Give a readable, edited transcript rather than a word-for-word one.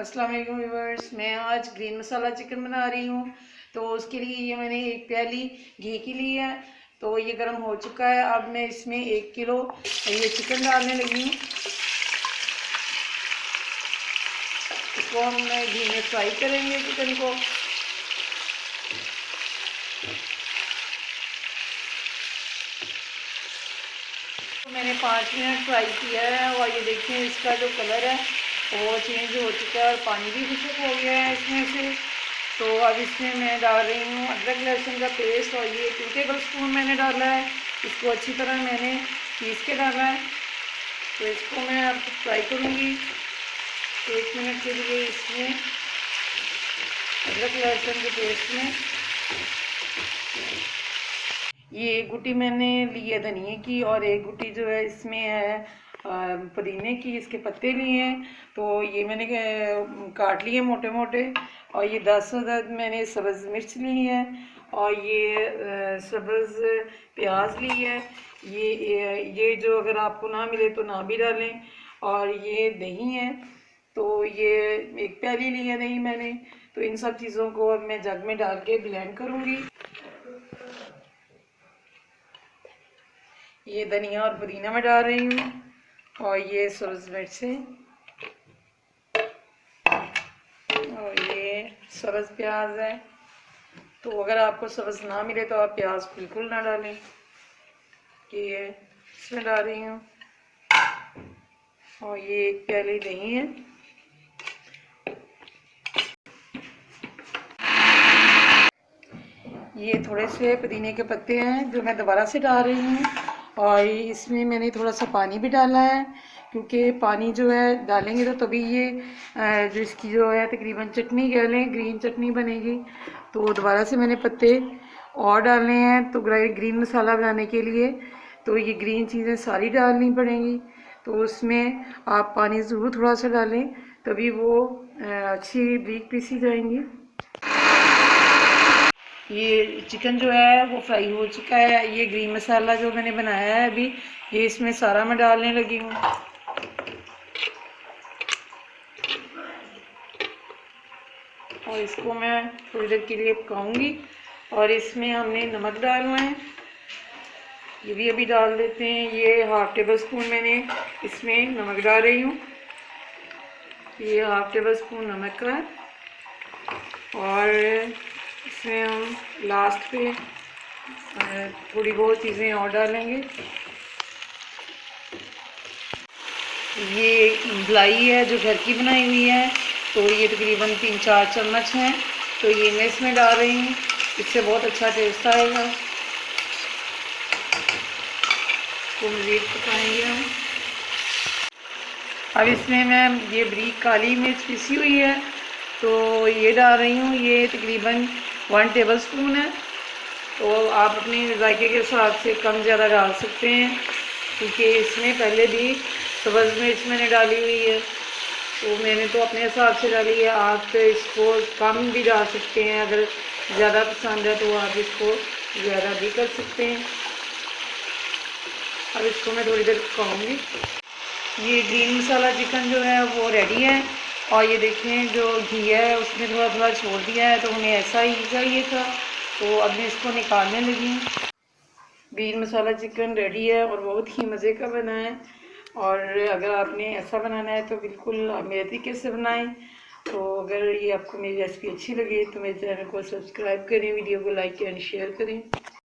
अस्सलाम वालेकुम व्यूअर्स, मैं आज ग्रीन मसाला चिकन बना रही हूँ। तो उसके लिए ये मैंने एक प्याली घी की ली है। तो ये गर्म हो चुका है। अब मैं इसमें 1 किलो ये चिकन डालने लगी हूँ। इसको हम घी में फ्राई करेंगे चिकन को। तो मैंने 5 मिनट फ्राई किया है और ये देखें इसका जो कलर है वो चेंज हो चुका है और पानी भी खुशक हो गया है इसमें से। तो अब इसमें मैं डाल रही हूँ अदरक लहसुन का पेस्ट और ये 2 टेबल स्पून मैंने डाला है। इसको अच्छी तरह मैंने पीस के डाला है। तो इसको मैं अब फ्राई करूँगी 1 मिनट के लिए इसमें अदरक लहसुन के पेस्ट में। ये 1 गुटी मैंने ली है धनिए की और 1 गुटी जो है इसमें है पुदीने की, इसके पत्ते लिए हैं। तो ये मैंने काट लिए मोटे मोटे। और ये 10 अदद मैंने सब्ज़ मिर्च ली है और ये सब्ज़ प्याज ली है। ये जो अगर आपको ना मिले तो ना भी डालें। और ये दही है, तो ये 1 प्याली ली है दही मैंने। तो इन सब चीज़ों को अब मैं जग में डाल के ब्लेंड करूँगी। ये धनिया और पुदीना मैं डाल रही हूँ और ये सब्ज़ मिर्चें और ये सब्ज़ प्याज है। तो अगर आपको सब्ज़ ना मिले तो आप प्याज बिल्कुल ना डालें। ये इसमें डाल रही हूँ और ये 1 प्याली दही है। ये थोड़े से पुदीने के पत्ते हैं जो मैं दोबारा से डाल रही हूँ। और इसमें मैंने थोड़ा सा पानी भी डाला है क्योंकि पानी जो है डालेंगे तो तभी ये जो इसकी जो है तकरीबन चटनी कह लें, ग्रीन चटनी बनेगी। तो दोबारा से मैंने पत्ते और डालने हैं तो ग्रीन मसाला बनाने के लिए। तो ये ग्रीन चीज़ें सारी डालनी पड़ेंगी। तो उसमें आप पानी ज़रूर थोड़ा सा डालें तभी वो अच्छी बारीक पीसी जाएंगी। ये चिकन जो है वो फ्राई हो चुका है। ये ग्रीन मसाला जो मैंने बनाया है अभी ये इसमें सारा मैं डालने लगी हूँ। और इसको मैं थोड़ी देर के लिए पकाऊंगी। और इसमें हमने नमक डालना है, ये भी अभी डाल देते हैं। ये 1/2 टेबल स्पून मैंने इसमें नमक डाल रही हूँ। ये 1/2 टेबल स्पून नमक का। और इसमें हम लास्ट पे थोड़ी बहुत चीज़ें और डालेंगे। ये मलाई है जो घर की बनाई हुई है। तो ये तकरीबन 3-4 चम्मच हैं। तो ये मैं इसमें डाल रही हूँ, इससे बहुत अच्छा टेस्ट आएगा। तो मज़ीद पकाएंगे हम। अब इसमें मैं ये बारीक काली मिर्च पिसी हुई है तो ये डाल रही हूँ। ये तकरीबन 1 टेबल स्पून है। तो आप अपने जायके के हिसाब से कम ज़्यादा डाल सकते हैं क्योंकि इसमें पहले भी सब्ज़ मिर्च मैंने डाली हुई है। तो मैंने तो अपने हिसाब से डाली है। आप इसको कम भी डाल सकते हैं, अगर ज़्यादा पसंद है तो आप इसको ज़्यादा भी कर सकते हैं। अब इसको मैं थोड़ी देर पकाऊँगी। ये ग्रीन मसाला चिकन जो है वो रेडी है। और ये देखें जो घी है उसने थोड़ा थोड़ा छोड़ दिया है, तो हमें ऐसा ही चाहिए था। तो अब मैं इसको निकालने लगी हूँ। ग्रीन मसाला चिकन रेडी है और बहुत ही मज़े का बना है। और अगर आपने ऐसा बनाना है तो बिल्कुल आप मेरे तरीके से बनाएं। तो अगर ये आपको मेरी रेसिपी अच्छी लगे तो मेरे चैनल को सब्सक्राइब करें, वीडियो को लाइक एंड शेयर करें।